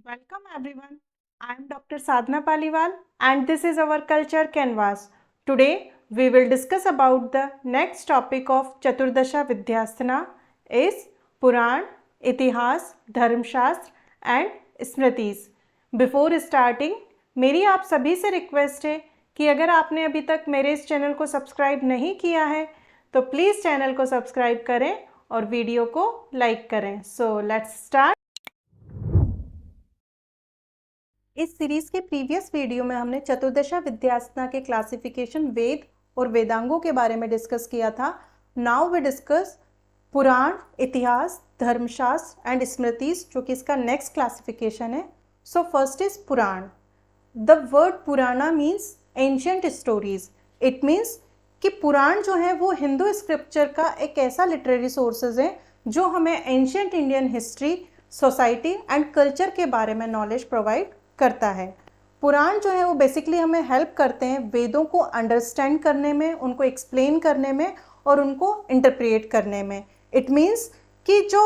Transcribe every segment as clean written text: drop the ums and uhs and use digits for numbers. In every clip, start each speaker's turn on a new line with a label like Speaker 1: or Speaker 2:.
Speaker 1: Welcome everyone. I am Dr. Sadhna Paliwal and this is our culture canvas. Today we will discuss about the next topic of Chaturdasha Vidyasthana is Puran, Itihas, Dharmshastra and Smritis. Before starting, मेरी आप सभी से request है कि अगर आपने अभी तक मेरे इस चैनल को सब्सक्राइब नहीं किया है तो प्लीज़ चैनल को सब्सक्राइब करें और वीडियो को लाइक करें. So let's start. इस सीरीज के प्रीवियस वीडियो में हमने चतुर्दशा विद्यासना के क्लासिफिकेशन वेद और वेदांगों के बारे में डिस्कस किया था. नाउ वी डिस्कस पुराण, इतिहास, धर्मशास्त्र एंड स्मृतिज, जो कि इसका नेक्स्ट क्लासिफिकेशन है. So first is Purana. The word purana means ancient stories. It means कि पुराण जो है वो हिंदू स्क्रिप्चर का एक ऐसा लिटरेरी सोर्सेज है जो हमें ancient Indian history, society and culture के बारे में नॉलेज प्रोवाइड करता है. पुराण जो है वो बेसिकली हमें हेल्प करते हैं वेदों को अंडरस्टैंड करने में, उनको एक्सप्लेन करने में और उनको इंटरप्रेट करने में. इट मीन्स कि जो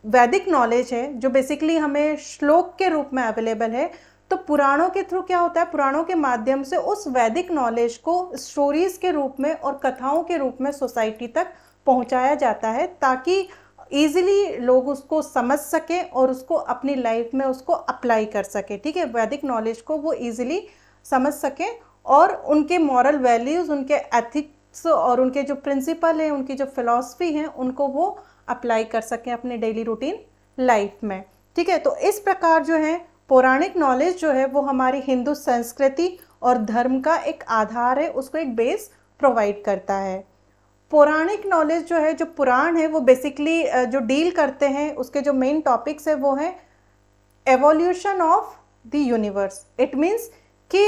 Speaker 1: वैदिक नॉलेज है जो बेसिकली हमें श्लोक के रूप में अवेलेबल है, तो पुराणों के थ्रू क्या होता है, पुराणों के माध्यम से उस वैदिक नॉलेज को स्टोरीज के रूप में और कथाओं के रूप में सोसाइटी तक पहुंचाया जाता है ताकि ईजिली लोग उसको समझ सकें और उसको अपनी लाइफ में उसको अप्लाई कर सकें. ठीक है, वैदिक नॉलेज को वो ईजिली समझ सकें और उनके मॉरल वैल्यूज़, उनके एथिक्स और उनके जो प्रिंसिपल हैं, उनकी जो फिलॉसफी हैं, उनको वो अप्लाई कर सकें अपने डेली रूटीन लाइफ में. ठीक है, तो इस प्रकार जो है पौराणिक नॉलेज जो है वो हमारी हिंदू संस्कृति और धर्म का एक आधार है, उसको एक बेस प्रोवाइड करता है. पौराणिक नॉलेज जो है, जो पुराण है, वो बेसिकली जो डील करते हैं, उसके जो मेन टॉपिक्स है वो है evolution of the universe. It means कि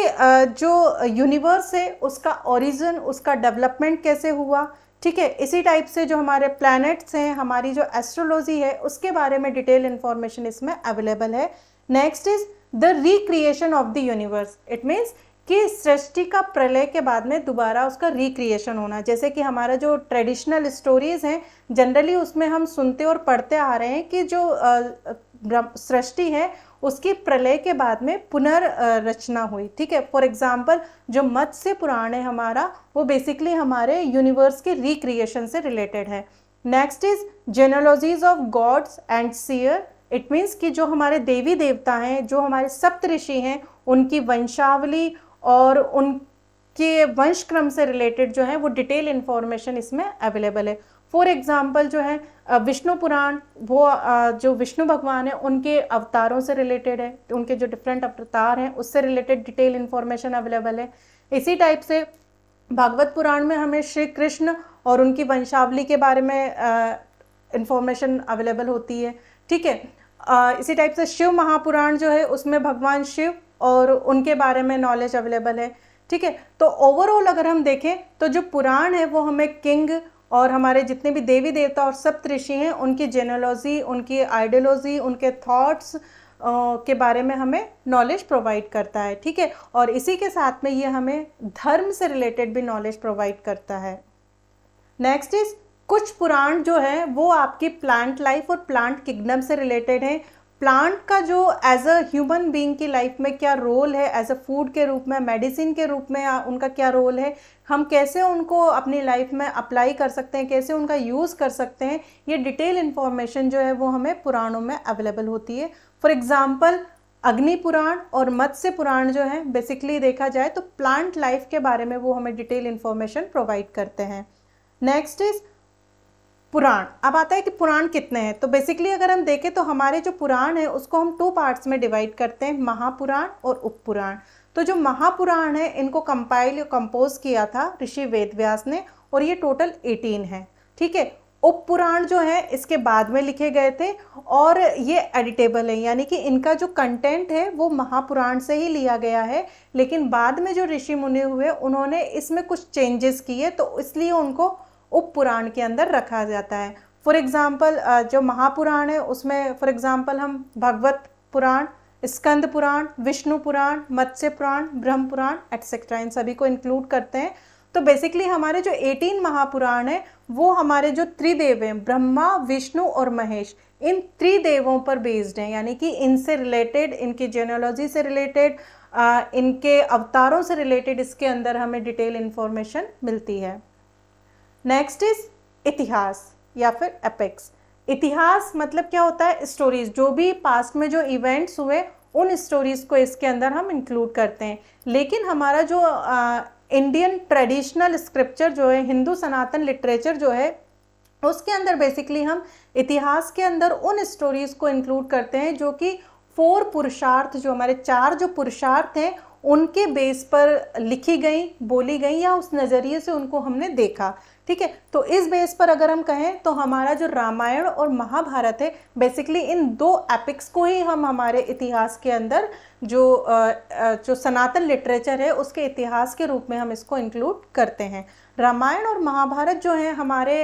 Speaker 1: जो यूनिवर्स है उसका ओरिजिन, उसका डेवलपमेंट कैसे हुआ. ठीक है, इसी टाइप से जो हमारे प्लैनेट्स हैं, हमारी जो एस्ट्रोलॉजी है, उसके बारे में डिटेल इंफॉर्मेशन इसमें अवेलेबल है. Next is the recreation of the universe. It means कि सृष्टि का प्रलय के बाद में दोबारा उसका रिक्रिएशन होना. जैसे कि हमारा जो ट्रेडिशनल स्टोरीज हैं, जनरली उसमें हम सुनते और पढ़ते आ रहे हैं कि जो सृष्टि है उसकी प्रलय के बाद में पुनर्रचना हुई. ठीक है, फॉर एग्जाम्पल जो मत्स्य पुराण है हमारा, वो बेसिकली हमारे यूनिवर्स के रिक्रिएशन से रिलेटेड है. Next is genealogies of gods and seer. It means कि जो हमारे देवी देवता हैं, जो हमारे सप्त ऋषि हैं, उनकी वंशावली और उनके वंशक्रम से रिलेटेड जो है वो डिटेल इन्फॉर्मेशन इसमें अवेलेबल है. फॉर एग्जांपल जो है विष्णु पुराण, वो जो विष्णु भगवान है उनके अवतारों से रिलेटेड है, उनके जो डिफरेंट अवतार हैं उससे रिलेटेड डिटेल इन्फॉर्मेशन अवेलेबल है. इसी टाइप से भागवत पुराण में हमें श्री कृष्ण और उनकी वंशावली के बारे में इंफॉर्मेशन अवेलेबल होती है. ठीक है, इसी टाइप से शिव महापुराण जो है उसमें भगवान शिव और उनके बारे में नॉलेज अवेलेबल है. ठीक है, तो ओवरऑल अगर हम देखें तो जो पुराण है वो हमें किंग और हमारे जितने भी देवी देवता और सप्त ऋषि हैं उनकी जेनोलॉजी, उनकी आइडियोलॉजी, उनके थॉट्स के बारे में हमें नॉलेज प्रोवाइड करता है. ठीक है, और इसी के साथ में ये हमें धर्म से रिलेटेड भी नॉलेज प्रोवाइड करता है. नेक्स्ट इज कुछ पुराण जो है वो आपकी प्लांट लाइफ और प्लांट किंगडम से रिलेटेड है. प्लांट का जो एज अ ह्यूमन बीइंग की लाइफ में क्या रोल है, एज अ फूड के रूप में, मेडिसिन के रूप में उनका क्या रोल है, हम कैसे उनको अपनी लाइफ में अप्लाई कर सकते हैं, कैसे उनका यूज़ कर सकते हैं, ये डिटेल इन्फॉर्मेशन जो है वो हमें पुराणों में अवेलेबल होती है. फॉर एग्जाम्पल अग्नि पुराण और मत्स्य पुराण जो है बेसिकली देखा जाए तो प्लांट लाइफ के बारे में वो हमें डिटेल इन्फॉर्मेशन प्रोवाइड करते हैं. नेक्स्ट इज पुराण. अब आता है कि पुराण कितने हैं. तो बेसिकली अगर हम देखें तो हमारे जो पुराण है उसको हम 2 पार्ट्स में डिवाइड करते हैं, महापुराण और उपपुराण. तो जो महापुराण है इनको कंपाइल कंपोज किया था ऋषि वेदव्यास ने और ये टोटल 18 है. ठीक है, उपपुराण जो है इसके बाद में लिखे गए थे और ये एडिटेबल है, यानी कि इनका जो कंटेंट है वो महापुराण से ही लिया गया है, लेकिन बाद में जो ऋषि मुनि हुए उन्होंने इसमें कुछ चेंजेस किए तो इसलिए उनको उपपुराण के अंदर रखा जाता है. फॉर एग्जाम्पल जो महापुराण है उसमें फॉर एग्जाम्पल हम भगवत पुराण, स्कंद पुराण, विष्णु पुराण, मत्स्य पुराण, ब्रह्म पुराण एटसेट्रा इन सभी को इंक्लूड करते हैं. तो बेसिकली हमारे जो 18 महापुराण है वो हमारे जो त्रिदेव हैं, ब्रह्मा, विष्णु और महेश, इन त्रिदेवों पर बेस्ड हैं, यानी कि इनसे रिलेटेड, इनकी जेनोलॉजी से रिलेटेड, इनके अवतारों से रिलेटेड इसके अंदर हमें डिटेल इंफॉर्मेशन मिलती है। नेक्स्ट इज इतिहास या फिर एपिक्स। इतिहास मतलब क्या होता है? स्टोरीज, जो भी पास्ट में जो इवेंट्स हुए उन स्टोरीज को इसके अंदर हम इंक्लूड करते हैं। लेकिन हमारा जो इंडियन ट्रेडिशनल स्क्रिप्चर जो है, हिंदू सनातन लिटरेचर जो है, उसके अंदर बेसिकली हम इतिहास के अंदर उन स्टोरीज को इंक्लूड करते हैं जो कि 4 पुरुषार्थ, जो हमारे 4 जो पुरुषार्थ हैं उनके बेस पर लिखी गई, बोली गई, या उस नज़रिए से उनको हमने देखा। ठीक है, तो इस बेस पर अगर हम कहें तो हमारा जो रामायण और महाभारत है, बेसिकली इन 2 एपिक्स को ही हम हमारे इतिहास के अंदर जो सनातन लिटरेचर है उसके इतिहास के रूप में हम इसको इंक्लूड करते हैं। रामायण और महाभारत जो है हमारे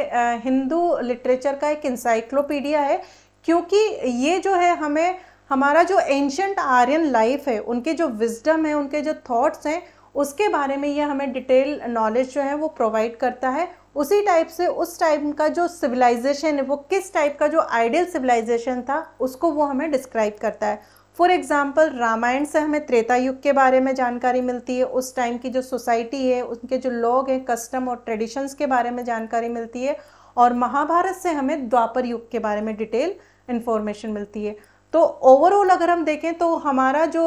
Speaker 1: हिंदू लिटरेचर का एक इंसाइक्लोपीडिया है, क्योंकि ये जो है हमें हमारा जो एंशंट आर्यन लाइफ है, उनके जो विजडम है, उनके जो थॉट्स हैं, उसके बारे में ये हमें डिटेल नॉलेज जो है वो प्रोवाइड करता है। उसी टाइप से उस टाइम का जो सिविलाइजेशन है, वो किस टाइप का जो आइडियल सिविलाइजेशन था उसको वो हमें डिस्क्राइब करता है। फॉर एग्जाम्पल, रामायण से हमें त्रेता युग के बारे में जानकारी मिलती है, उस टाइम की जो सोसाइटी है, उनके जो लोग हैं, कस्टम और ट्रेडिशंस के बारे में जानकारी मिलती है। और महाभारत से हमें द्वापर युग के बारे में डिटेल इंफॉर्मेशन मिलती है। तो ओवरऑल अगर हम देखें तो हमारा जो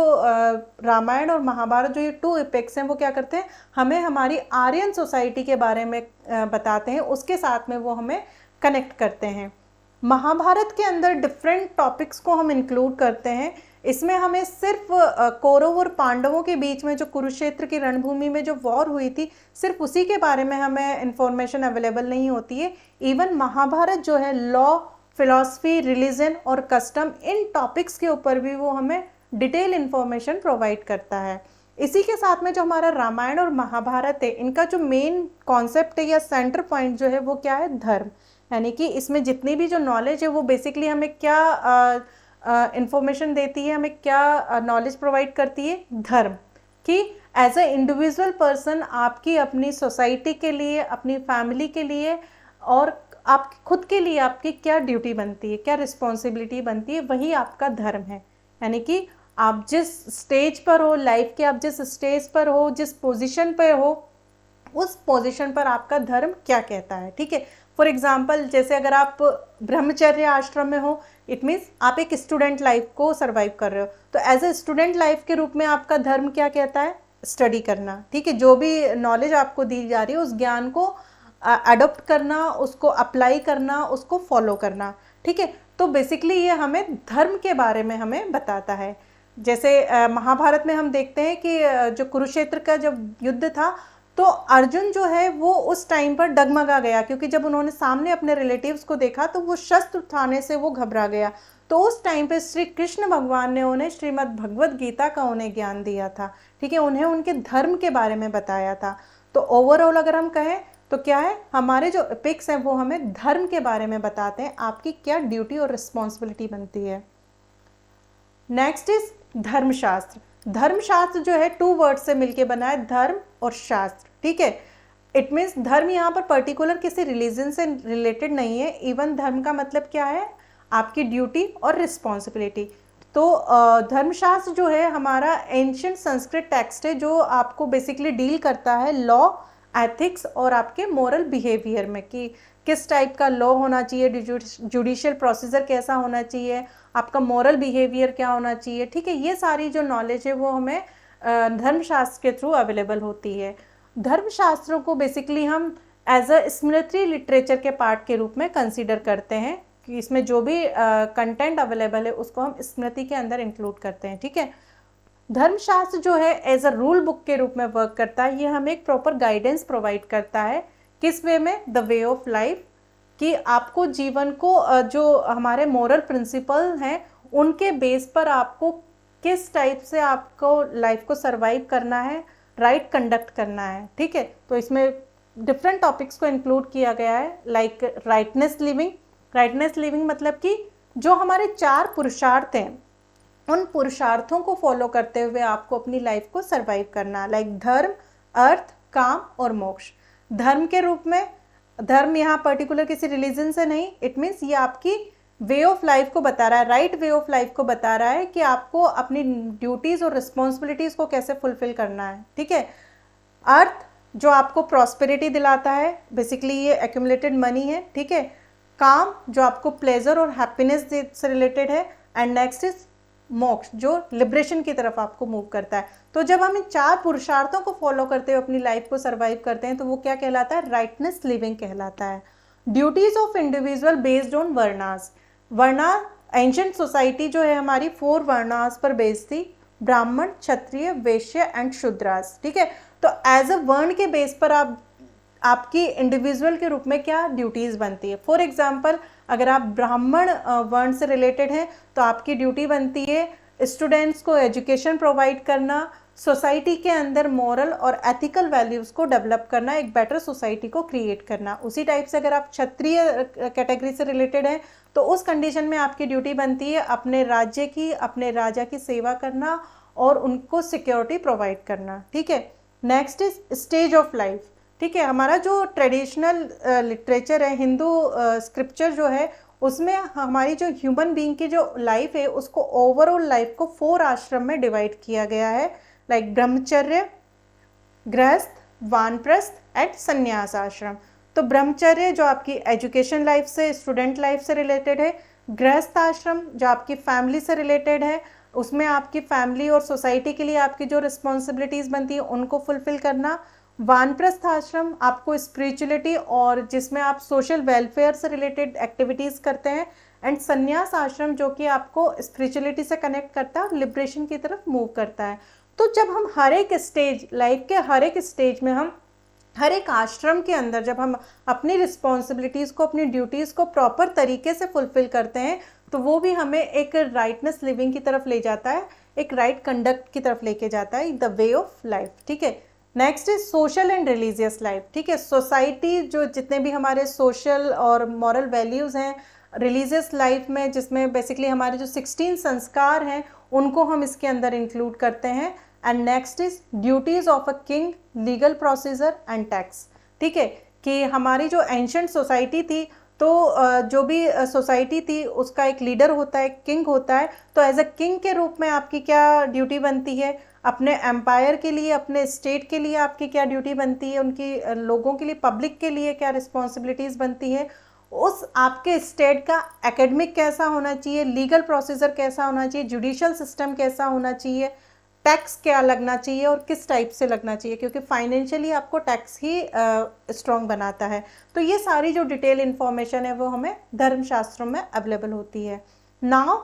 Speaker 1: रामायण और महाभारत जो ये 2 एपिक्स हैं वो क्या करते हैं, हमें हमारी आर्यन सोसाइटी के बारे में बताते हैं, उसके साथ में वो हमें कनेक्ट करते हैं। महाभारत के अंदर डिफरेंट टॉपिक्स को हम इंक्लूड करते हैं। इसमें हमें सिर्फ कौरव और पांडवों के बीच में जो कुरुक्षेत्र की रणभूमि में जो वॉर हुई थी, सिर्फ उसी के बारे में हमें इंफॉर्मेशन अवेलेबल नहीं होती है। इवन महाभारत जो है लॉ, फिलॉसफी, रिलीजन और कस्टम, इन टॉपिक्स के ऊपर भी वो हमें डिटेल इंफॉर्मेशन प्रोवाइड करता है। इसी के साथ में जो हमारा रामायण और महाभारत है, इनका जो मेन कॉन्सेप्ट है या सेंटर पॉइंट जो है वो क्या है? धर्म। यानी कि इसमें जितनी भी जो नॉलेज है वो बेसिकली हमें क्या इंफॉर्मेशन देती है, हमें क्या नॉलेज प्रोवाइड करती है? धर्म। कि एज ए इंडिविजुअल पर्सन आपकी अपनी सोसाइटी के लिए, अपनी फैमिली के लिए और आप खुद के लिए आपकी क्या ड्यूटी बनती है, क्या रिस्पॉन्सिबिलिटी बनती है, वही आपका धर्म है। यानी कि आप जिस स्टेज पर हो लाइफ के, आप जिस स्टेज पर हो, जिस पोजीशन पर हो, उस पोजीशन पर आपका धर्म क्या कहता है। ठीक है, फॉर एग्जांपल, जैसे अगर आप ब्रह्मचर्य आश्रम में हो, इट मीन्स आप एक स्टूडेंट लाइफ को सर्वाइव कर रहे हो, तो एज ए स्टूडेंट लाइफ के रूप में आपका धर्म क्या कहता है? स्टडी करना। ठीक है, जो भी नॉलेज आपको दी जा रही है उस ज्ञान को अडॉप्ट करना, उसको अप्लाई करना, उसको फॉलो करना। ठीक है, तो बेसिकली ये हमें धर्म के बारे में हमें बताता है। जैसे महाभारत में हम देखते हैं कि जो कुरुक्षेत्र का जब युद्ध था, तो अर्जुन जो है वो उस टाइम पर डगमगा गया, क्योंकि जब उन्होंने सामने अपने रिलेटिव्स को देखा तो वो शस्त्र उठाने से वो घबरा गया। तो उस टाइम पे श्री कृष्ण भगवान ने उन्हें श्रीमद् भगवद गीता का उन्हें ज्ञान दिया था। ठीक है, उन्हें उनके धर्म के बारे में बताया था। तो ओवरऑल अगर हम कहें तो क्या है, हमारे जो एपिक्स हैं वो हमें धर्म के बारे में बताते हैं, आपकी क्या ड्यूटी और रिस्पॉन्सिबिलिटी बनती है। नेक्स्ट इज धर्मशास्त्र। धर्मशास्त्र जो है 2 वर्ड से मिलके बना है, धर्म और शास्त्र। ठीक है, इट मीन्स धर्म यहाँ पर पर्टिकुलर किसी रिलीजन से रिलेटेड नहीं है। इवन धर्म का मतलब क्या है? आपकी ड्यूटी और रिस्पॉन्सिबिलिटी। तो धर्मशास्त्र जो है हमारा एंशिएंट संस्कृत टेक्स्ट है, जो आपको बेसिकली डील करता है लॉ, एथिक्स और आपके मोरल बिहेवियर में, कि किस टाइप का लॉ होना चाहिए, जुडिशियल प्रोसीजर कैसा होना चाहिए, आपका मोरल बिहेवियर क्या होना चाहिए। ठीक है, ये सारी जो नॉलेज है वो हमें धर्मशास्त्र के थ्रू अवेलेबल होती है। धर्मशास्त्रों को बेसिकली हम एज अ स्मृति लिटरेचर के पार्ट के रूप में कंसीडर करते हैं, कि इसमें जो भी कंटेंट अवेलेबल है उसको हम स्मृति के अंदर इंक्लूड करते हैं। ठीक है, धर्मशास्त्र जो है एज अ रूल बुक के रूप में वर्क करता है। ये हमें एक प्रॉपर गाइडेंस प्रोवाइड करता है, किस वे में? द वे ऑफ लाइफ, कि आपको जीवन को जो हमारे मोरल प्रिंसिपल हैं उनके बेस पर आपको किस टाइप से आपको लाइफ को सरवाइव करना है, राइट कंडक्ट करना है। ठीक है, तो इसमें डिफरेंट टॉपिक्स को इंक्लूड किया गया है, like rightness living. Rightness living मतलब कि जो हमारे 4 पुरुषार्थ हैं, उन पुरुषार्थों को फॉलो करते हुए आपको अपनी लाइफ को सरवाइव करना, लाइक धर्म, अर्थ, काम और मोक्ष। धर्म के रूप में, धर्म यहाँ पर्टिकुलर किसी रिलीजन से नहीं, इट मीन्स ये आपकी वे ऑफ लाइफ को बता रहा है, राइट वे ऑफ लाइफ को बता रहा है कि आपको अपनी ड्यूटीज और रिस्पॉन्सिबिलिटीज को कैसे फुलफिल करना है। ठीक है। अर्थ जो आपको प्रॉस्पेरिटी दिलाता है, बेसिकली ये एक्यूमुलेटेड मनी है। ठीक है। काम जो आपको प्लेजर और हैप्पीनेस से रिलेटेड है, एंड नेक्स्ट इज मोक्ष जो लिबरेशन की तरफ आपको मूव करता है। तो जब हम इन 4 पुरुषार्थों को फॉलो करते हुए अपनी लाइफ को सर्वाइव करते हैं तो वो क्या कहलाता है? राइटनेस लिविंग कहलाता है। Duties of individual based on varnas. Varna, ancient society जो है हमारी 4 वर्णास पर बेस्ड थी, ब्राह्मण, क्षत्रिय, वैश्य एंड शूद्रास। ठीक है। तो एज अ वर्ण के बेस पर आपकी इंडिविजुअल के रूप में क्या ड्यूटीज बनती है। फॉर एग्जाम्पल, अगर आप ब्राह्मण वर्ण से रिलेटेड हैं तो आपकी ड्यूटी बनती है स्टूडेंट्स को एजुकेशन प्रोवाइड करना, सोसाइटी के अंदर मॉरल और एथिकल वैल्यूज़ को डेवलप करना, एक बेटर सोसाइटी को क्रिएट करना। उसी टाइप से अगर आप क्षत्रिय कैटेगरी से रिलेटेड हैं तो उस कंडीशन में आपकी ड्यूटी बनती है अपने राज्य की, अपने राजा की सेवा करना और उनको सिक्योरिटी प्रोवाइड करना। ठीक है। Next is stage of life. ठीक है। हमारा जो ट्रेडिशनल लिटरेचर है, हिंदू स्क्रिप्चर जो है, उसमें हमारी जो ह्यूमन बीइंग की जो लाइफ है उसको ओवरऑल लाइफ को 4 आश्रम में डिवाइड किया गया है, लाइक ब्रह्मचर्य, गृहस्थ, वानप्रस्थ एंड संन्यास आश्रम। तो ब्रह्मचर्य जो आपकी एजुकेशन लाइफ से, स्टूडेंट लाइफ से रिलेटेड है, गृहस्थ आश्रम जो आपकी फैमिली से रिलेटेड है, उसमें आपकी फैमिली और सोसाइटी के लिए आपकी जो रिस्पॉन्सिबिलिटीज़ बनती है उनको फुलफिल करना, वानप्रस्थ आश्रम आपको स्पिरिचुअलिटी और जिसमें आप सोशल वेलफेयर से रिलेटेड एक्टिविटीज़ करते हैं, एंड संन्यास आश्रम जो कि आपको स्पिरिचुअलिटी से कनेक्ट करता है और लिबरेशन की तरफ मूव करता है। तो जब हम हर एक स्टेज, लाइफ के हर एक स्टेज में, हम हर एक आश्रम के अंदर जब हम अपनी रिस्पॉन्सिबिलिटीज़ को, अपनी ड्यूटीज़ को प्रॉपर तरीके से फुलफिल करते हैं तो वो भी हमें एक राइटनेस लिविंग की तरफ ले जाता है, एक राइट कंडक्ट की तरफ लेके जाता है, द वे ऑफ लाइफ। ठीक है। Next is social and religious life. ठीक है। सोसाइटी जो जितने भी हमारे सोशल और मॉरल वैल्यूज़ हैं, रिलीजियस लाइफ में जिसमें बेसिकली हमारे जो 16 संस्कार हैं उनको हम इसके अंदर इंक्लूड करते हैं। And next is duties of a king, legal procedure and tax. ठीक है। कि हमारी जो एंशिएंट सोसाइटी थी, तो जो भी सोसाइटी थी उसका एक लीडर होता है, किंग होता है। तो एज अ किंग के रूप में आपकी क्या ड्यूटी बनती है, अपने एम्पायर के लिए, अपने स्टेट के लिए आपकी क्या ड्यूटी बनती है, उनकी लोगों के लिए, पब्लिक के लिए क्या रिस्पॉन्सिबिलिटीज़ बनती है, उस आपके स्टेट का एकेडमिक कैसा होना चाहिए, लीगल प्रोसीजर कैसा होना चाहिए, जुडिशियल सिस्टम कैसा होना चाहिए, टैक्स क्या लगना चाहिए और किस टाइप से लगना चाहिए, क्योंकि फाइनेंशियली आपको टैक्स ही स्ट्रॉन्ग बनाता है। तो ये सारी जो डिटेल इन्फॉर्मेशन है वो हमें धर्मशास्त्रों में अवेलेबल होती है। नाउ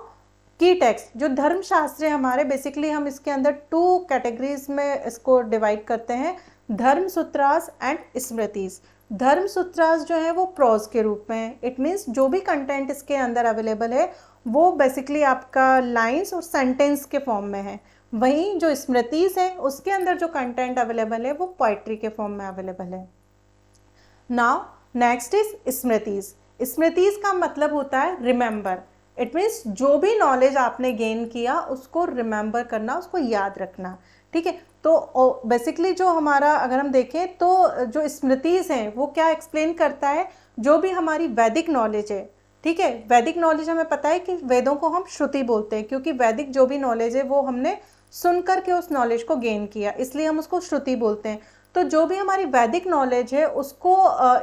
Speaker 1: की टेक्स्ट जो धर्मशास्त्र है हमारे, बेसिकली हम इसके अंदर 2 कैटेगरीज में इसको डिवाइड करते हैं, धर्म सूत्रास एंड स्मृतिज। धर्म सूत्रास जो है वो प्रोज के रूप में है, इट मीन्स जो भी कंटेंट इसके अंदर अवेलेबल है वो बेसिकली आपका लाइंस और सेंटेंस के फॉर्म में है। वहीं जो स्मृतिज है उसके अंदर जो कंटेंट अवेलेबल है वो पोइट्री के फॉर्म में अवेलेबल है। Now next is smritis. Smritis का मतलब होता है रिमेंबर, इट मीन्स जो भी नॉलेज आपने गेन किया उसको रिमेंबर करना, उसको याद रखना। ठीक है। तो बेसिकली जो हमारा अगर हम देखें तो जो स्मृतिज हैं वो क्या एक्सप्लेन करता है, जो भी हमारी वैदिक नॉलेज है। ठीक है। वैदिक नॉलेज हमें पता है कि वेदों को हम श्रुति बोलते हैं, क्योंकि वैदिक जो भी नॉलेज है वो हमने सुनकर के उस नॉलेज को गेन किया, इसलिए हम उसको श्रुति बोलते हैं। तो जो भी हमारी वैदिक नॉलेज है उसको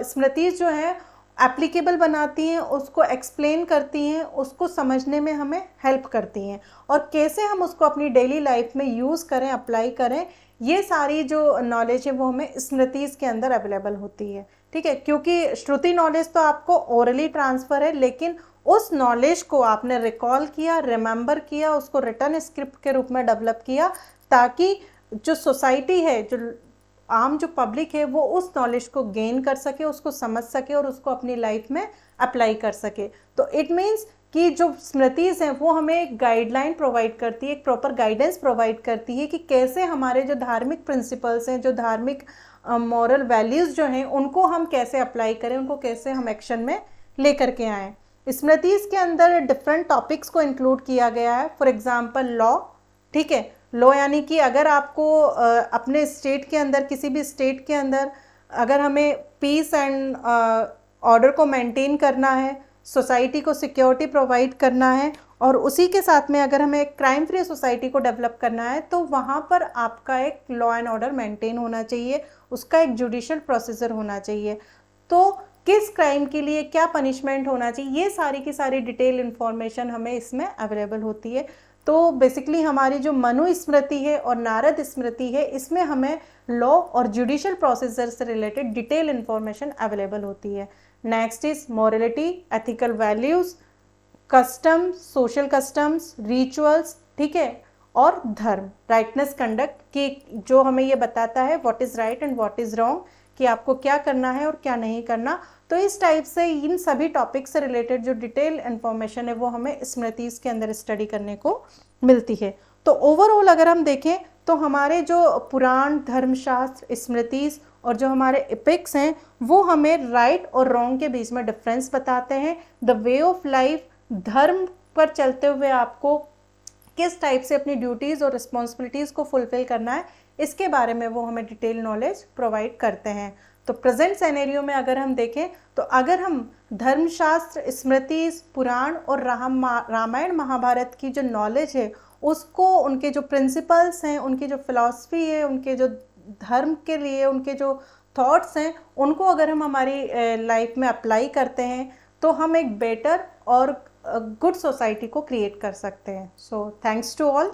Speaker 1: स्मृतिज जो है एप्लीकेबल बनाती हैं, उसको एक्सप्लेन करती हैं, उसको समझने में हमें हेल्प करती हैं, और कैसे हम उसको अपनी डेली लाइफ में यूज़ करें, अप्लाई करें, ये सारी जो नॉलेज है वो हमें स्मृतिज के अंदर अवेलेबल होती है। ठीक है। क्योंकि श्रुति नॉलेज तो आपको ओरली ट्रांसफ़र है, लेकिन उस नॉलेज को आपने रिकॉल किया, रिमेंबर किया, उसको रिटर्न स्क्रिप्ट के रूप में डेवलप किया, ताकि जो सोसाइटी है, जो आम जो पब्लिक है, वो उस नॉलेज को गेन कर सके, उसको समझ सके और उसको अपनी लाइफ में अप्लाई कर सके। तो इट मीन्स कि जो स्मृतिज हैं वो हमें एक गाइडलाइन प्रोवाइड करती है, एक प्रॉपर गाइडेंस प्रोवाइड करती है कि कैसे हमारे जो धार्मिक प्रिंसिपल्स हैं, जो धार्मिक मॉरल वैल्यूज़ जो हैं, उनको हम कैसे अप्लाई करें, उनको कैसे हम एक्शन में ले करके आएँ। स्मृतिज के अंदर डिफरेंट टॉपिक्स को इंक्लूड किया गया है। For example law. ठीक है। लॉ यानी कि अगर आपको अपने स्टेट के अंदर, किसी भी स्टेट के अंदर अगर हमें पीस एंड ऑर्डर को मेंटेन करना है, सोसाइटी को सिक्योरिटी प्रोवाइड करना है और उसी के साथ में अगर हमें एक क्राइम फ्री सोसाइटी को डेवलप करना है, तो वहाँ पर आपका एक लॉ एंड ऑर्डर मेंटेन होना चाहिए, उसका एक जुडिशियल प्रोसीजर होना चाहिए। तो किस क्राइम के लिए क्या पनिशमेंट होना चाहिए, ये सारी की सारी डिटेल इन्फॉर्मेशन हमें इसमें अवेलेबल होती है। तो बेसिकली हमारी जो मनु स्मृति है और नारद स्मृति है, इसमें हमें लॉ और जुडिशियल प्रोसीजर से रिलेटेड डिटेल इन्फॉर्मेशन अवेलेबल होती है। Next is morality, ethical values, customs, social customs, rituals, ठीक है, और धर्म, राइटनेस कंडक्ट की जो हमें ये बताता है what is right and what is wrong, कि आपको क्या करना है और क्या नहीं करना। तो इस टाइप से इन सभी टॉपिक से रिलेटेड जो डिटेल इन्फॉर्मेशन है वो हमें स्मृतिज के अंदर स्टडी करने को मिलती है। तो ओवरऑल अगर हम देखें तो हमारे जो पुराण, धर्मशास्त्र, स्मृतिज और जो हमारे एपिक्स हैं वो हमें राइट और रॉन्ग के बीच में डिफरेंस बताते हैं। द वे ऑफ लाइफ, धर्म पर चलते हुए आपको किस टाइप से अपनी ड्यूटीज़ और रिस्पॉन्सिबिलिटीज़ को फुलफिल करना है, इसके बारे में वो हमें डिटेल नॉलेज प्रोवाइड करते हैं। तो प्रेजेंट सिनेरियो में अगर हम देखें तो अगर हम धर्मशास्त्र, स्मृतिज, पुराण और रामायण महाभारत की जो नॉलेज है उसको, उनके जो प्रिंसिपल्स हैं, उनकी जो फिलॉसफी है, उनके जो धर्म के लिए उनके जो थॉट्स हैं, उनको अगर हम हमारी लाइफ में अप्लाई करते हैं तो हम एक बेटर और गुड सोसाइटी को क्रिएट कर सकते हैं। So thanks to all.